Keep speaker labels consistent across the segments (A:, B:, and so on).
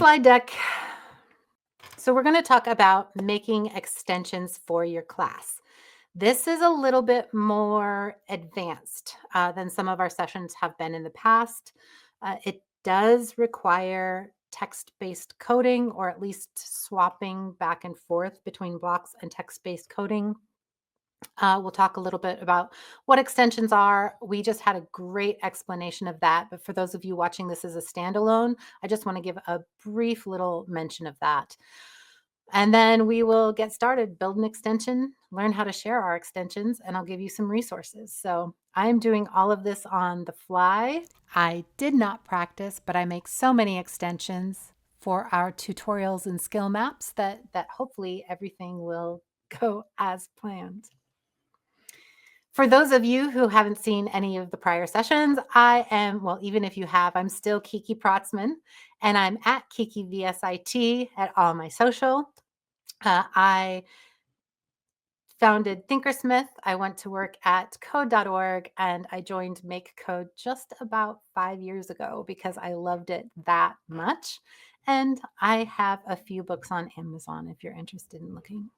A: slide deck. So we're going to talk about making extensions for your class. This is a little bit more advanced than some of our sessions have been in the past. It does require text-based coding, or at least swapping back and forth between blocks and text-based coding. We'll talk a little bit about what extensions are. We just had a great explanation of that. But for those of you watching this as a standalone, I just want to give a brief little mention of that. And then we will get started, build an extension, learn how to share our extensions, and I'll give you some resources. So I'm doing all of this on the fly. I did not practice, but I make so many extensions for our tutorials and skill maps that hopefully everything will go as planned. For those of you who haven't seen any of the prior sessions, I am, well, even if you have, I'm still Kiki Prottsman, and I'm at Kiki VSIT at all my social. I founded Thinkersmith. I went to work at code.org, and I joined MakeCode just about 5 years ago because I loved it that much. And I have a few books on Amazon if you're interested in looking.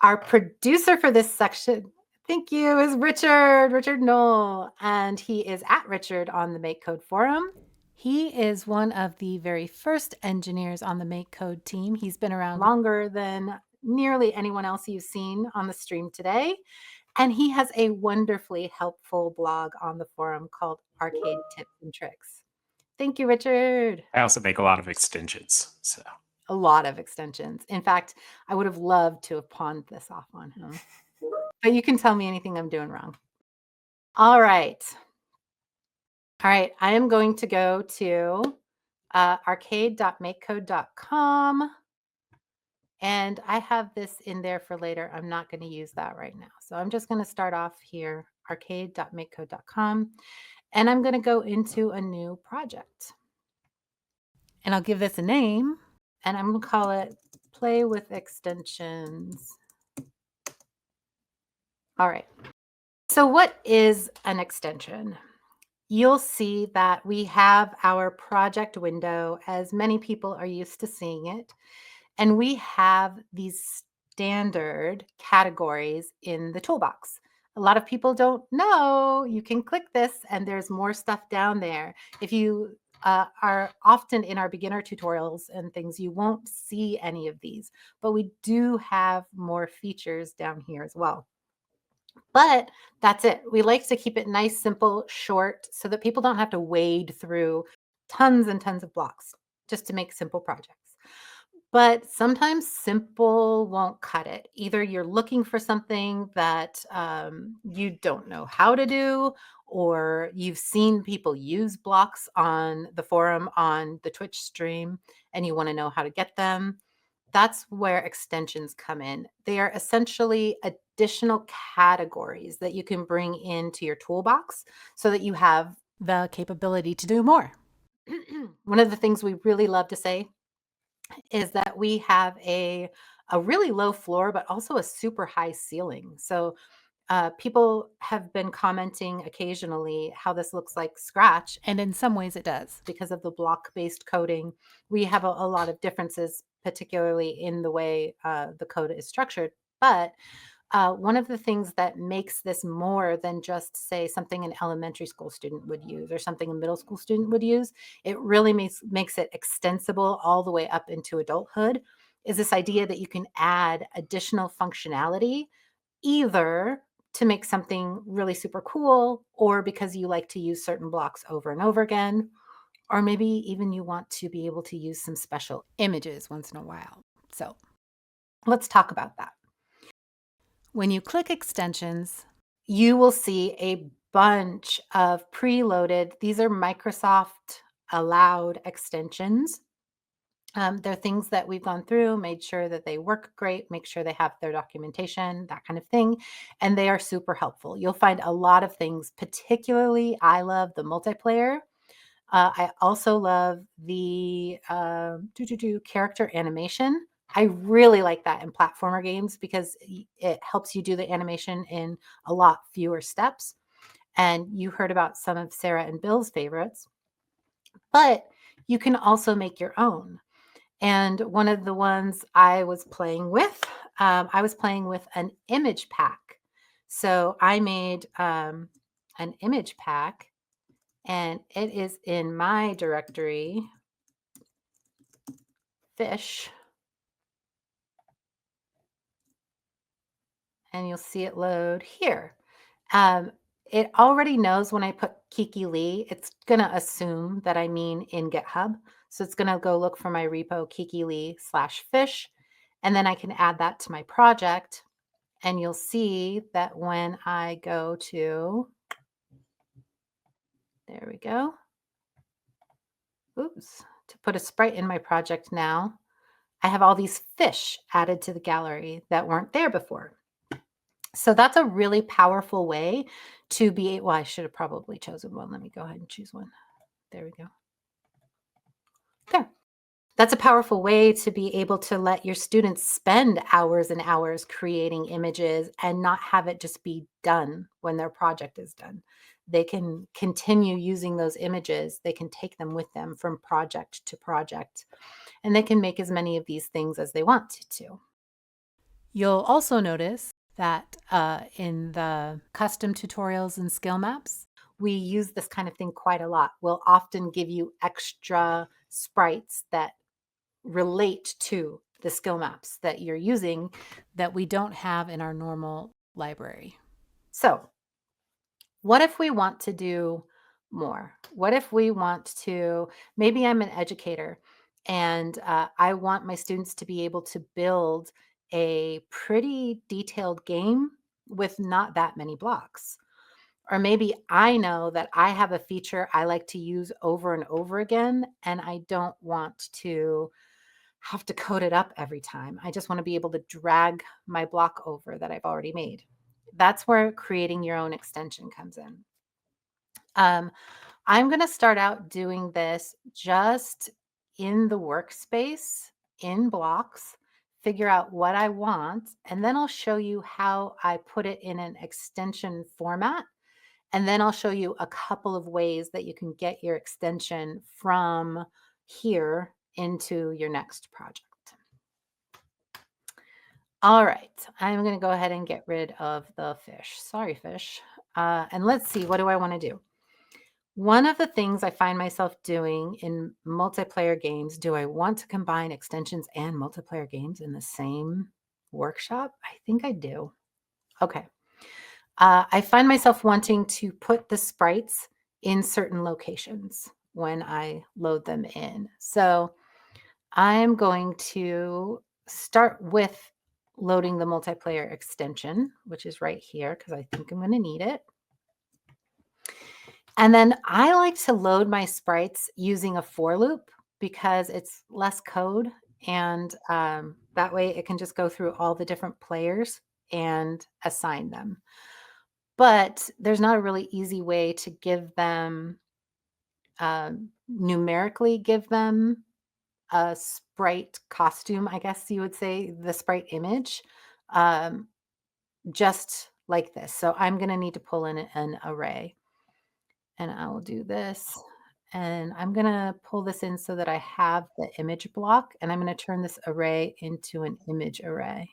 A: Our producer for this section, thank you, is Richard Knoll, and he is at Richard on the MakeCode forum. He is one of the very first engineers on the MakeCode team. He's been around longer than nearly anyone else you've seen on the stream today. And he has a wonderfully helpful blog on the forum called Arcade Tips and Tricks. Thank you, Richard.
B: I also make a lot of extensions. So
A: a lot of extensions. In fact, I would have loved to have pawned this off on him. But you can tell me anything I'm doing wrong. All right. I am going to go to arcade.makecode.com. And I have this in there for later. I'm not going to use that right now. So I'm just going to start off here, arcade.makecode.com. And I'm going to go into a new project. And I'll give this a name. And I'm going to call it Play with Extensions. All right. So what is an extension? You'll see that we have our project window, as many people are used to seeing it. And we have these standard categories in the toolbox. A lot of people don't know you can click this and there's more stuff down there. If you are often in our beginner tutorials and things, you won't see any of these, but we do have more features down here as well. But that's it. We like to keep it nice, simple, short, so that people don't have to wade through tons and tons of blocks just to make simple projects. But sometimes simple won't cut it. Either you're looking for something that you don't know how to do, or you've seen people use blocks on the forum, on the Twitch stream, and you want to know how to get them. That's where extensions come in. They are essentially additional categories that you can bring into your toolbox so that you have the capability to do more. One of the things we really love to say is that we have a really low floor, but also a super high ceiling. So people have been commenting occasionally how this looks like Scratch. And in some ways it does because of the block-based coding. We have a lot of differences, particularly in the way the code is structured. But one of the things that makes this more than just, say, something an elementary school student would use or something a middle school student would use, it really makes it extensible all the way up into adulthood, is this idea that you can add additional functionality, either to make something really super cool, or because you like to use certain blocks over and over again, or maybe even you want to be able to use some special images once in a while. So let's talk about that. When you click extensions, you will see a bunch of preloaded, these are Microsoft allowed extensions. They're things that we've gone through, made sure that they work great, make sure they have their documentation, that kind of thing. And they are super helpful. You'll find a lot of things, particularly I love the multiplayer. I also love the character animation. I really like that in platformer games because it helps you do the animation in a lot fewer steps. And you heard about some of Sarah and Bill's favorites. But You can also make your own. And one of the ones I was playing with, an image pack. So I made an image pack, and it is in my directory, fish, and you'll see it load here. Um, it already knows when I put Kiki Lee, it's going to assume that I mean in GitHub. So it's going to go look for my repo Kiki Lee/fish, and then I can add that to my project. And you'll see that when I go to, there we go. Oops, to put a sprite in my project now, I have all these fish added to the gallery that weren't there before. So that's a really powerful way to be, well, I should have probably chosen one. Let me go ahead and choose one. There we go. There. That's a powerful way to be able to let your students spend hours and hours creating images and not have it just be done when their project is done. They can continue using those images. They can take them with them from project to project, and they can make as many of these things as they want to. You'll also notice that in the custom tutorials and skill maps, we use this kind of thing quite a lot. We'll often give you extra sprites that relate to the skill maps that you're using that we don't have in our normal library. So, what if we want to do more? What if we want to, maybe I'm an educator and I want my students to be able to build a pretty detailed game with not that many blocks. Or maybe I know that I have a feature I like to use over and over again, and I don't want to have to code it up every time. I just want to be able to drag my block over that I've already made. That's where creating your own extension comes in. I'm going to start out doing this just in the workspace, in blocks, figure out what I want, and then I'll show you how I put it in an extension format. And then I'll show you a couple of ways that you can get your extension from here into your next project. All right, I'm going to go ahead and get rid of the fish. Sorry, fish. And let's see, what do I want to do? One of the things I find myself doing in multiplayer games, do I want to combine extensions and multiplayer games in the same workshop? I think I do. Okay. I find myself wanting to put the sprites in certain locations when I load them in. So I'm going to start with loading the multiplayer extension, which is right here because I think I'm going to need it. And then I like to load my sprites using a for loop because it's less code. And that way it can just go through all the different players and assign them. But there's not a really easy way to give them, numerically give them a sprite costume, I guess you would say, the sprite image, um, just like this. So I'm going to need to pull in an array. And I will do this. And I'm going to pull this in so that I have the image block. And I'm going to turn this array into an image array.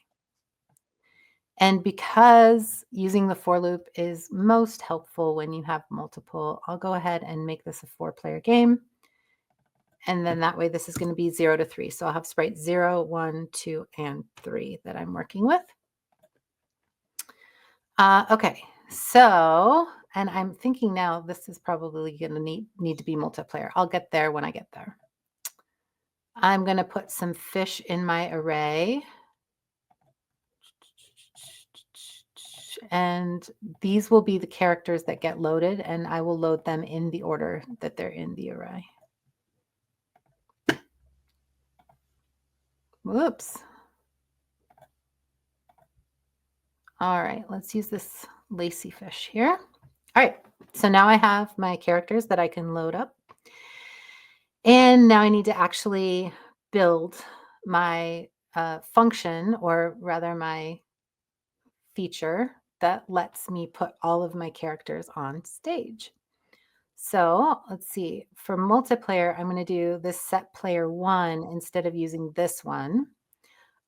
A: And because using the for loop is most helpful when you have multiple, I'll go ahead and make this a 4-player game. And then that way this is going to be 0 to 3. So I'll have sprite 0, 1, 2, and 3 that I'm working with. Okay, so, and I'm thinking now this is probably going to need to be multiplayer. I'll get there when I get there. I'm going to put some fish in my array. And these will be the characters that get loaded, and I will load them in the order that they're in the array. Whoops. All right, let's use this lacy fish here. All right, so now I have my characters that I can load up. And now I need to actually build my function, or rather my feature that lets me put all of my characters on stage. So let's see. For multiplayer, I'm going to do this set player one instead of using this one.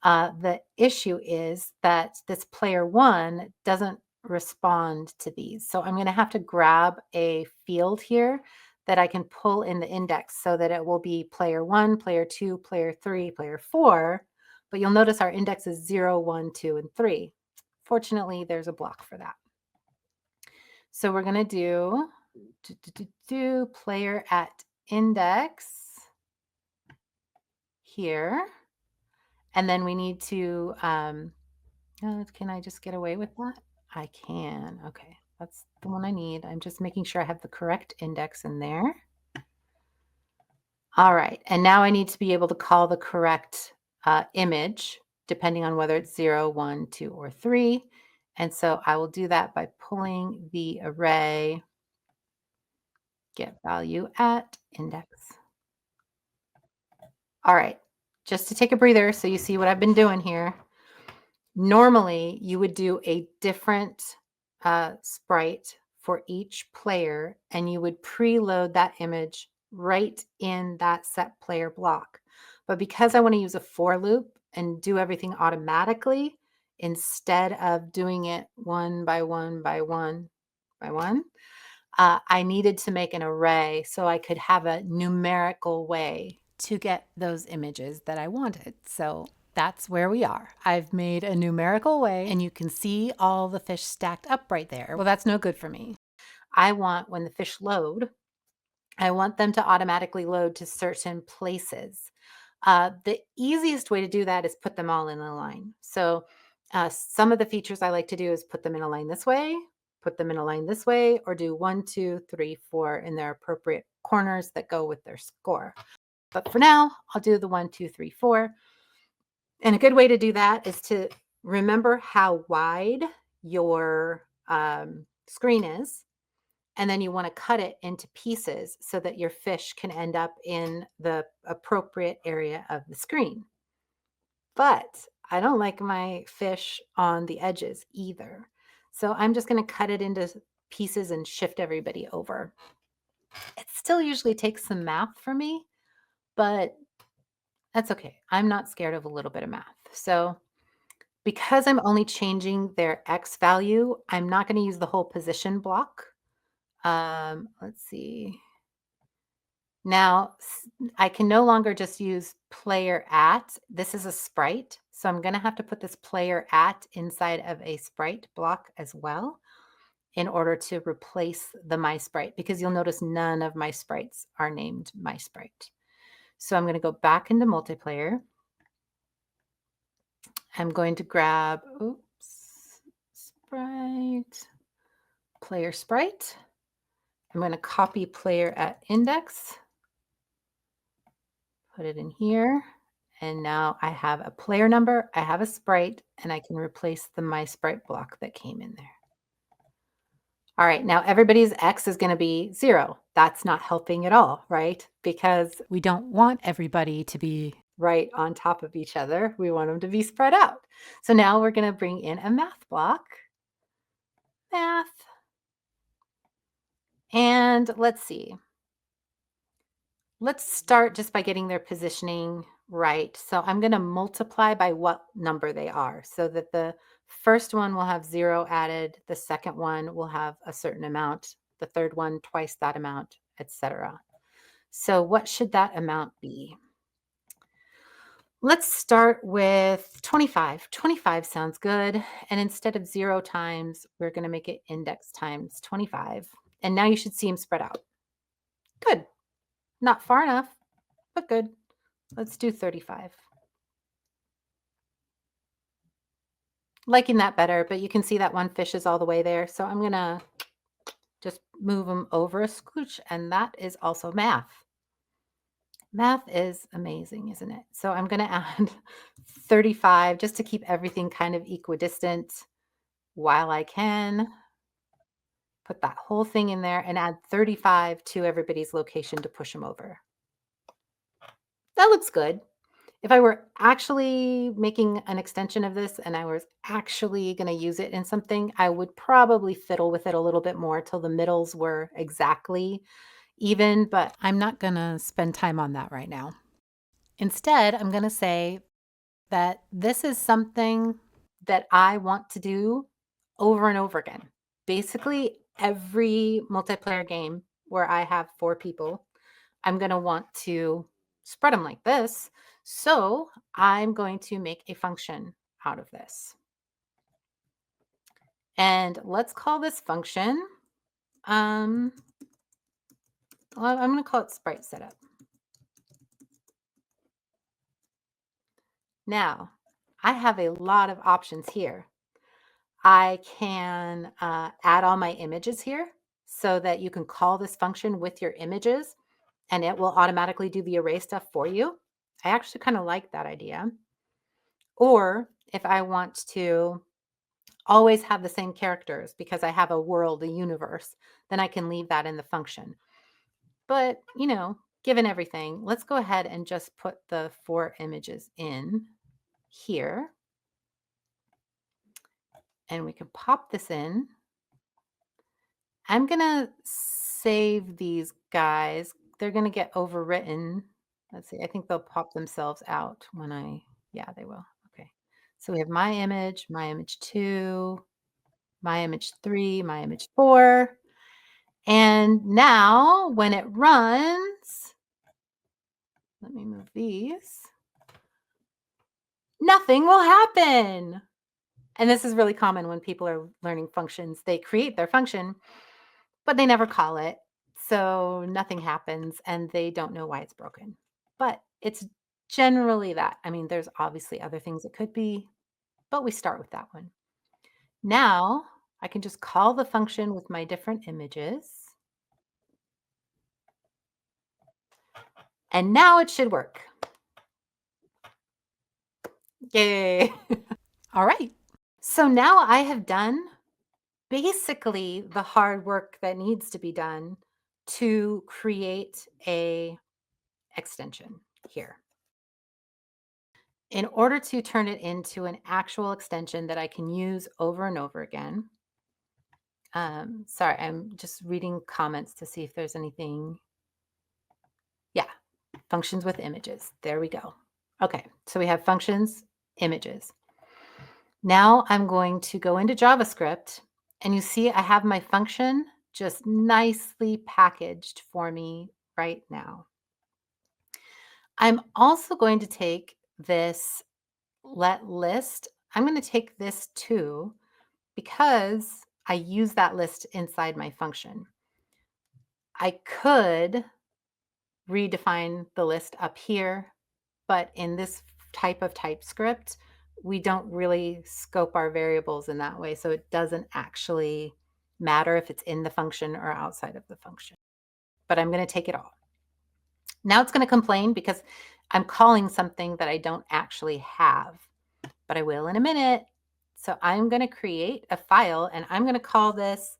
A: The issue is that this player one doesn't respond to these. So I'm going to have to grab a field here that I can pull in the index so that it will be player one, player two, player three, player four. But you'll notice our index is 0, 1, 2, and 3. Fortunately, there's a block for that. So we're going to do player at index here. And then we need to, can I just get away with that? I can. Okay, that's the one I need. I'm just making sure I have the correct index in there. All right, and now I need to be able to call the correct image, depending on whether it's 0, 1, 2, or 3. And so I will do that by pulling the array get value at index. All right, just to take a breather so you see what I've been doing here. Normally, you would do a different sprite for each player, and you would preload that image right in that set player block. But because I want to use a for loop and do everything automatically, instead of doing it one by one by one by one, I needed to make an array so I could have a numerical way to get those images that I wanted. So that's where we are. I've made a numerical way and you can see all the fish stacked up right there. Well, that's no good for me. I want when the fish load, I want them to automatically load to certain places. The easiest way to do that is put them all in a line. So some of the features I like to do is put them in a line this way, put them in a line this way, or do 1, 2, 3, 4 in their appropriate corners that go with their score. But for now, I'll do the 1, 2, 3, 4. And a good way to do that is to remember how wide your screen is. And then you want to cut it into pieces so that your fish can end up in the appropriate area of the screen. But I don't like my fish on the edges either. So I'm just going to cut it into pieces and shift everybody over. It still usually takes some math for me, but that's okay. I'm not scared of a little bit of math. So because I'm only changing their X value, I'm not going to use the whole position block. Let's see. Now I can no longer just use player at. This is a sprite. So I'm going to have to put this player at inside of a sprite block as well in order to replace the my sprite, because you'll notice none of my sprites are named my sprite. So I'm going to go back into multiplayer. I'm going to grab, sprite, player sprite. I'm going to copy player at index, put it in here. And now I have a player number, I have a sprite, and I can replace the my sprite block that came in there. All right, now everybody's X is going to be 0. That's not helping at all, right? Because we don't want everybody to be right on top of each other. We want them to be spread out. So now we're going to bring in a math block. Math. And let's see. Let's start just by getting their positioning right. So I'm going to multiply by what number they are so that the first one will have 0 added, the second one will have a certain amount, the third one twice that amount, etc. So what should that amount be? Let's start with 25. 25 sounds good. And instead of 0 times, we're going to make it index times 25. And now you should see them spread out. Good. Not far enough, but good. Let's do 35. Liking that better, but you can see that one fish is all the way there. So I'm going to just move them over a scooch, and that is also math. Math is amazing, isn't it? So I'm going to add 35 just to keep everything kind of equidistant while I can. Put that whole thing in there and add 35 to everybody's location to push them over. That looks good. If I were actually making an extension of this and I was actually going to use it in something, I would probably fiddle with it a little bit more till the middles were exactly even, but I'm not going to spend time on that right now. Instead, I'm going to say that this is something that I want to do over and over again. Basically, every multiplayer game where I have 4 people, I'm going to want to spread them like this. So I'm going to make a function out of this. And let's call this function, well, I'm going to call it sprite setup. Now, I have a lot of options here. I can add all my images here so that you can call this function with your images and it will automatically do the array stuff for you. I actually kind of like that idea. Or if I want to always have the same characters because I have a world, a universe, then I can leave that in the function. But, given everything, let's go ahead and just put the 4 images in here. And we can pop this in. I'm going to save these guys. They're going to get overwritten. Let's see. I think they'll pop themselves out when yeah, they will. Okay. So we have my image 2, my image 3, my image 4. And now when it runs, let me move these, nothing will happen. And this is really common when people are learning functions. They create their function, but they never call it. So nothing happens and they don't know why it's broken. But it's generally that. I mean, there's obviously other things it could be, but we start with that one. Now I can just call the function with my different images. And now it should work. Yay. All right. So now I have done basically the hard work that needs to be done to create a extension here. In order to turn it into an actual extension that I can use over and over again. Sorry, I'm just reading comments to see if there's anything. Yeah, functions with images. There we go. Okay, so we have functions, images. Now I'm going to go into JavaScript and you see I have my function just nicely packaged for me right now. I'm also going to take this let list. I'm going to take this too because I use that list inside my function. I could redefine the list up here, but in this type of TypeScript, we don't really scope our variables in that way. So it doesn't actually matter if it's in the function or outside of the function. But I'm going to take it all. Now it's going to complain because I'm calling something that I don't actually have, but I will in a minute. So I'm going to create a file and I'm going to call this,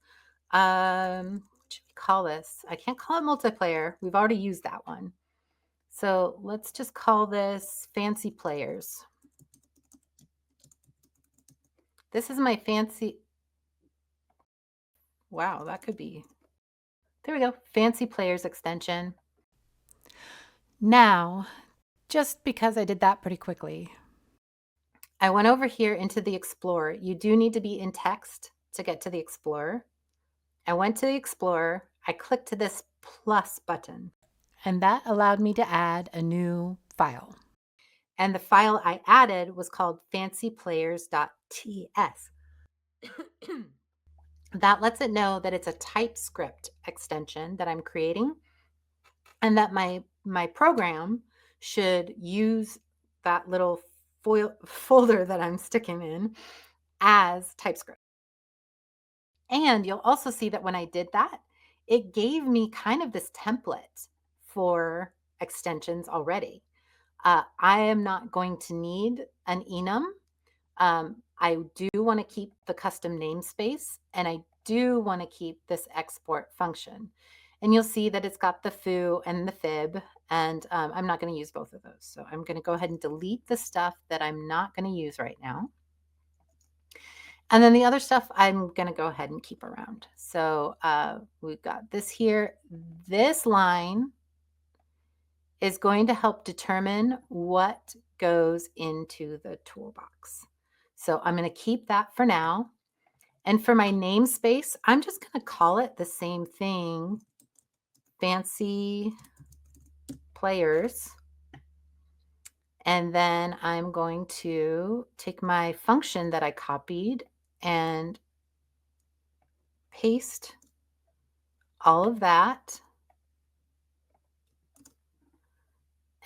A: what should we call this? I can't call it multiplayer. We've already used that one. So let's just call this fancy players. This is my fancy, wow, that could be, there we go, fancy players extension. Now, just because I did that pretty quickly, I went over here into the Explorer. You do need to be in text to get to the Explorer. I went to the Explorer, I clicked to this plus button, and that allowed me to add a new file. And the file I added was called fancyplayers.ts. That lets it know that it's a TypeScript extension that I'm creating and that my program should use that little folder that I'm sticking in as TypeScript. And you'll also see that when I did that, it gave me kind of this template for extensions already. I am not going to need an enum. I do want to keep the custom namespace and I do want to keep this export function. And you'll see that it's got the foo and the fib, and I'm not going to use both of those. So I'm going to go ahead and delete the stuff that I'm not going to use right now. And then the other stuff I'm going to go ahead and keep around. So we've got this here. This line is going to help determine what goes into the toolbox. So I'm going to keep that for now. And for my namespace, I'm just going to call it the same thing, fancy players. And then I'm going to take my function that I copied and paste all of that.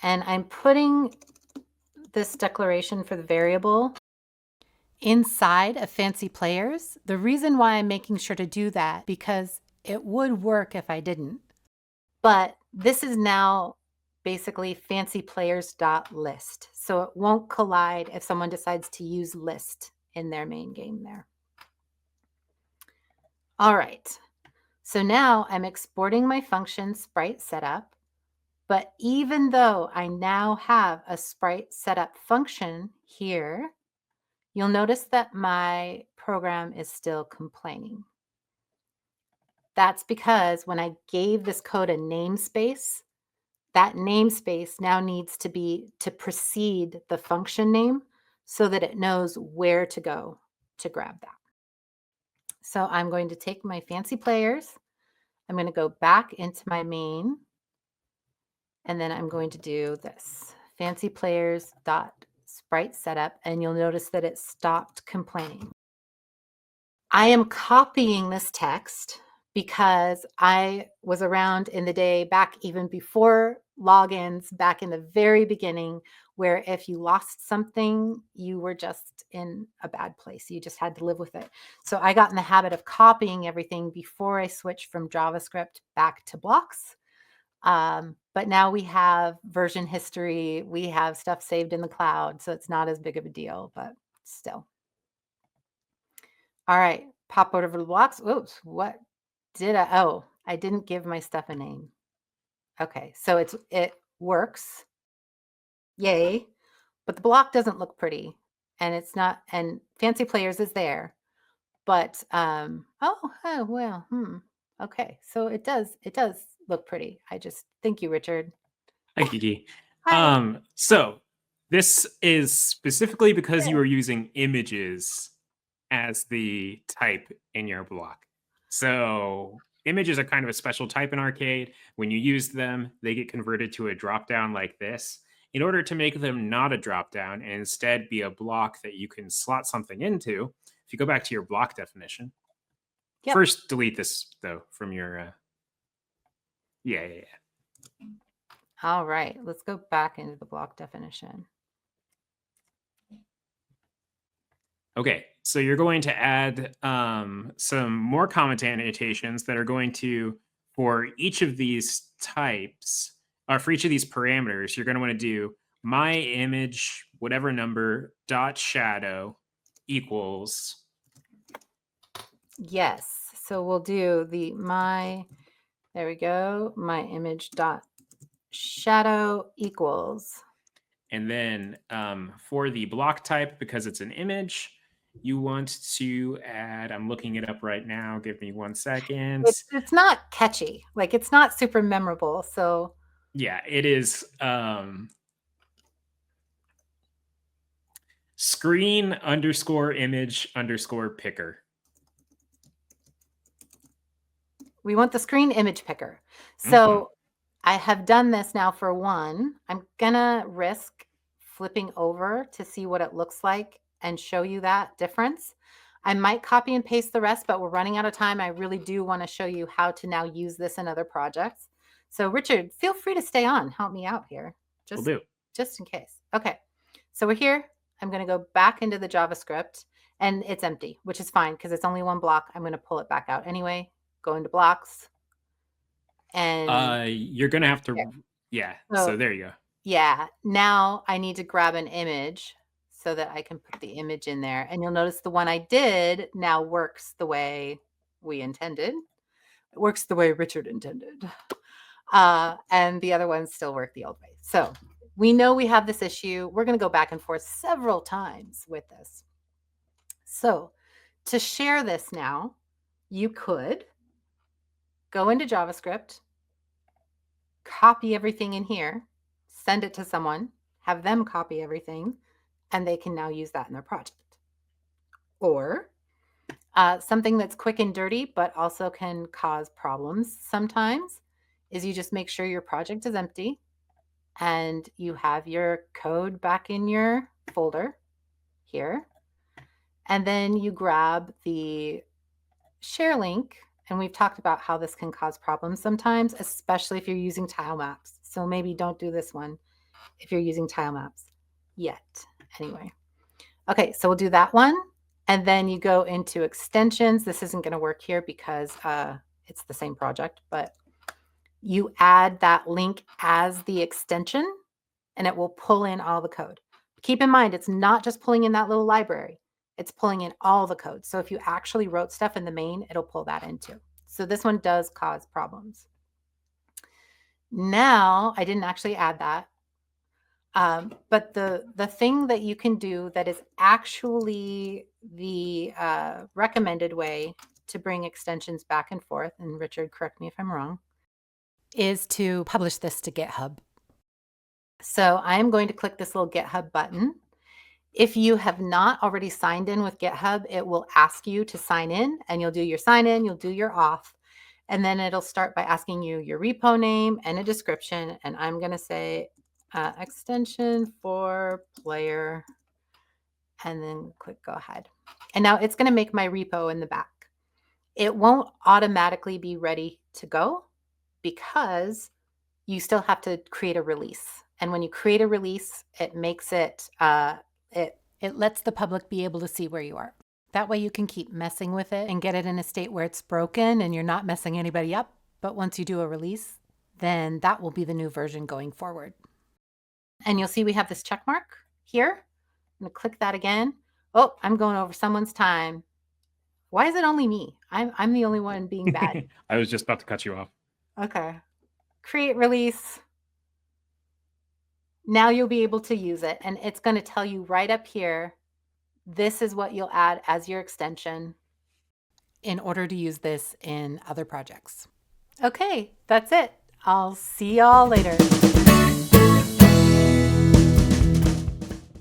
A: And I'm putting this declaration for the variable inside of fancy players. The reason why I'm making sure to do that, because it would work if I didn't. But this is now basically fancyplayers.list. So it won't collide if someone decides to use list in their main game there. All right. So now I'm exporting my function sprite setup. But even though I now have a sprite setup function here, you'll notice that my program is still complaining. That's because when I gave this code a namespace, that namespace now needs to be to precede the function name so that it knows where to go to grab that. So I'm going to take my fancy players. I'm going to go back into my main, and then I'm going to do this fancy players dot sprite setup, and you'll notice that it stopped complaining. I am copying this text because I was around in the day back even before logins, back in the very beginning, where if you lost something, you were just in a bad place. You just had to live with it. So I got in the habit of copying everything before I switched from JavaScript back to blocks. But now we have version history. We have stuff saved in the cloud, so it's not as big of a deal, but still. All right, pop over the blocks. Oops, what did I? Oh, I didn't give my stuff a name. Okay, so it works. Yay. But the block doesn't look pretty, and it's not, and fancy players is there. But oh well, okay. So it does look pretty. I just thank you, Richard.
B: Hi, Kiki.
A: Hi.
B: So this is specifically because you are using images as the type in your block. So images are kind of a special type in Arcade. When you use them, they get converted to a dropdown like this. In order to make them not a dropdown and instead be a block that you can slot something into, if you go back to your block definition,
A: Yep.
B: first delete this though from your yeah.
A: All right, let's go back into the block definition.
B: Okay, so you're going to add some more comment annotations that are going to, for each of these types, or for each of these parameters, you're going to want to do my image, whatever number, dot shadow equals.
A: Yes, so we'll do the there we go, my image dot shadow equals.
B: And then for the block type, because it's an image, you want to add, I'm looking it up right now. Give me 1 second.
A: It's not catchy. Like, it's not super memorable. So
B: yeah, it is screen underscore image underscore picker.
A: we want the screen image picker. So I have done this now for one. I'm gonna risk flipping over to see what it looks like and show you that difference. I might copy and paste the rest, but we're running out of time. I really do want to show you how to now use this in other projects. So Richard, feel free to stay on, help me out here.
B: Will do.
A: Just in case. Okay, so we're here. I'm going to go back into the JavaScript, and it's empty, which is fine because it's only one block. I'm going to pull it back out anyway. Go into blocks. And
B: you're going to have to, yeah. So there you go.
A: Yeah, now I need to grab an image so that I can put the image in there. And you'll notice the one I did now works the way we intended, It works the way Richard intended. And the other ones still work the old way. So we know we have this issue. We're going to go back and forth several times with this. So to share this now, you could go into JavaScript, copy everything in here, send it to someone, have them copy everything, and they can now use that in their project. Or something that's quick and dirty, but also can cause problems sometimes, is you just make sure your project is empty and you have your code back in your folder here. And then you grab the share link. And we've talked about how this can cause problems sometimes, especially if you're using tile maps. So maybe don't do this one if you're using tile maps yet. Anyway. Okay, so we'll do that one. And then you go into extensions. This isn't going to work here because it's the same project, but you add that link as the extension and it will pull in all the code. Keep in mind, it's not just pulling in that little library. It's pulling in all the code. So if you actually wrote stuff in the main, it'll pull that in too. So this one does cause problems. Now, I didn't actually add that. But the thing that you can do that is actually the recommended way to bring extensions back and forth, and Richard, correct me if I'm wrong, is to publish this to GitHub. So I'm going to click this little GitHub button. If you have not already signed in with GitHub, it will ask you to sign in, and you'll do your sign in, you'll do your auth, and then it'll start by asking you your repo name and a description. And I'm going to say extension for player, and then click go ahead. And now it's going to make my repo in the back. It won't automatically be ready to go because you still have to create a release. And when you create a release, it makes it, it lets the public be able to see where you are. That way you can keep messing with it and get it in a state where it's broken and you're not messing anybody up. But once you do a release, then that will be the new version going forward. And you'll see we have this check mark here. I'm going to click that again. Oh, I'm going over someone's time. Why is it only me? I'm the only one being bad.
B: I was just about to cut you off.
A: Okay. Create release. Now you'll be able to use it, and it's going to tell you right up here, this is what you'll add as your extension in order to use this in other projects. Okay, that's it. I'll see y'all later.